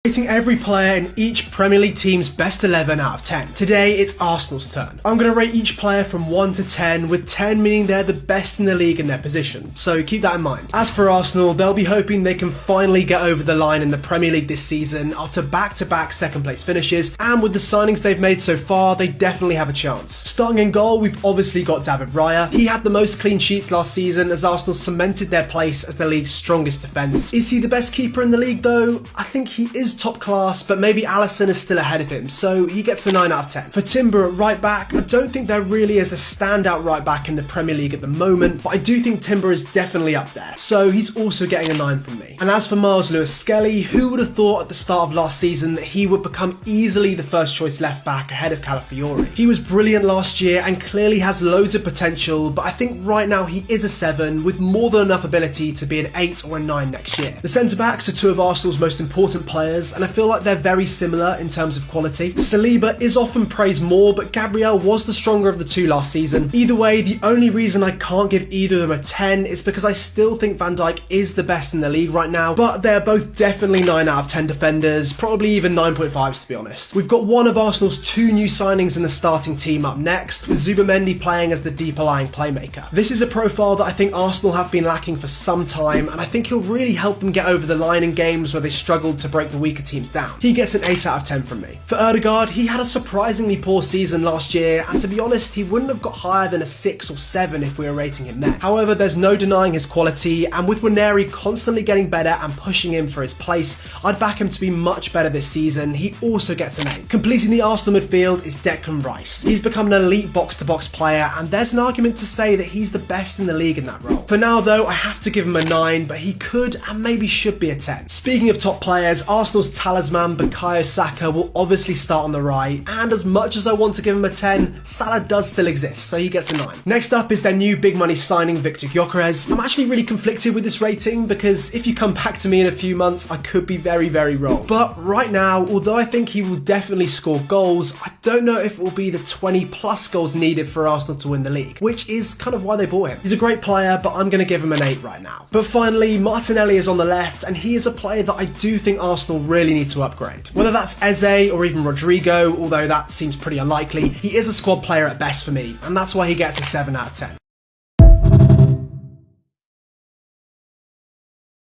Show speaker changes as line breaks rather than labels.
Rating every player in each Premier League team's best 11 out of 10. Today, it's Arsenal's turn. I'm going to rate each player from 1 to 10, with 10 meaning they're the best in the league in their position, so keep that in mind. As for Arsenal, they'll be hoping they can finally get over the line in the Premier League this season after back-to-back second place finishes, and with the signings they've made so far, they definitely have a chance. Starting in goal, we've obviously got David Raya. He had the most clean sheets last season as Arsenal cemented their place as the league's strongest defence. Is he the best keeper in the league though? I think he is top class, but maybe Alisson is still ahead of him, so he gets a 9 out of 10. For Timber at right back, I don't think there really is a standout right back in the Premier League at the moment, but I do think Timber is definitely up there, so he's also getting a 9 from me. And as for Miles Lewis-Skelly, who would have thought at the start of last season that he would become easily the first choice left back ahead of Calafiori? He was brilliant last year and clearly has loads of potential, but I think right now he is a 7 with more than enough ability to be an 8 or a 9 next year. The centre backs are two of Arsenal's most important players, and I feel like they're very similar in terms of quality. Saliba is often praised more, but Gabriel was the stronger of the two last season. Either way, the only reason I can't give either of them a 10 is because I still think Van Dijk is the best in the league right now, but they're both definitely 9 out of 10 defenders, probably even 9.5s to be honest. We've got one of Arsenal's two new signings in the starting team up next, with Zubimendi playing as the deeper lying playmaker. This is a profile that I think Arsenal have been lacking for some time, and I think he'll really help them get over the line in games where they struggled to break the weaker teams down. He gets an 8 out of 10 from me. For Ødegaard, he had a surprisingly poor season last year, and to be honest, he wouldn't have got higher than a 6 or 7 if we were rating him there. However, there's no denying his quality, and with Nwaneri constantly getting better and pushing him for his place, I'd back him to be much better this season. He also gets an 8. Completing the Arsenal midfield is Declan Rice. He's become an elite box-to-box player, and there's an argument to say that he's the best in the league in that role. For now though, I have to give him a 9, but he could and maybe should be a 10. Speaking of top players, Arsenal's talisman Bukayo Saka will obviously start on the right, and as much as I want to give him a 10, Salah does still exist, so he gets a 9. Next up is their new big money signing, Victor Gyökeres. I'm actually really conflicted with this rating, because if you come back to me in a few months, I could be very wrong. But right now, although I think he will definitely score goals, I don't know if it will be the 20 plus goals needed for Arsenal to win the league, which is kind of why they bought him. He's a great player, but I'm going to give him an 8 right now. But finally, Martinelli is on the left, and he is a player that I do think Arsenal really need to upgrade. Whether that's Eze or even Rodrigo, although that seems pretty unlikely, he is a squad player at best for me, and that's why he gets a 7 out of 10.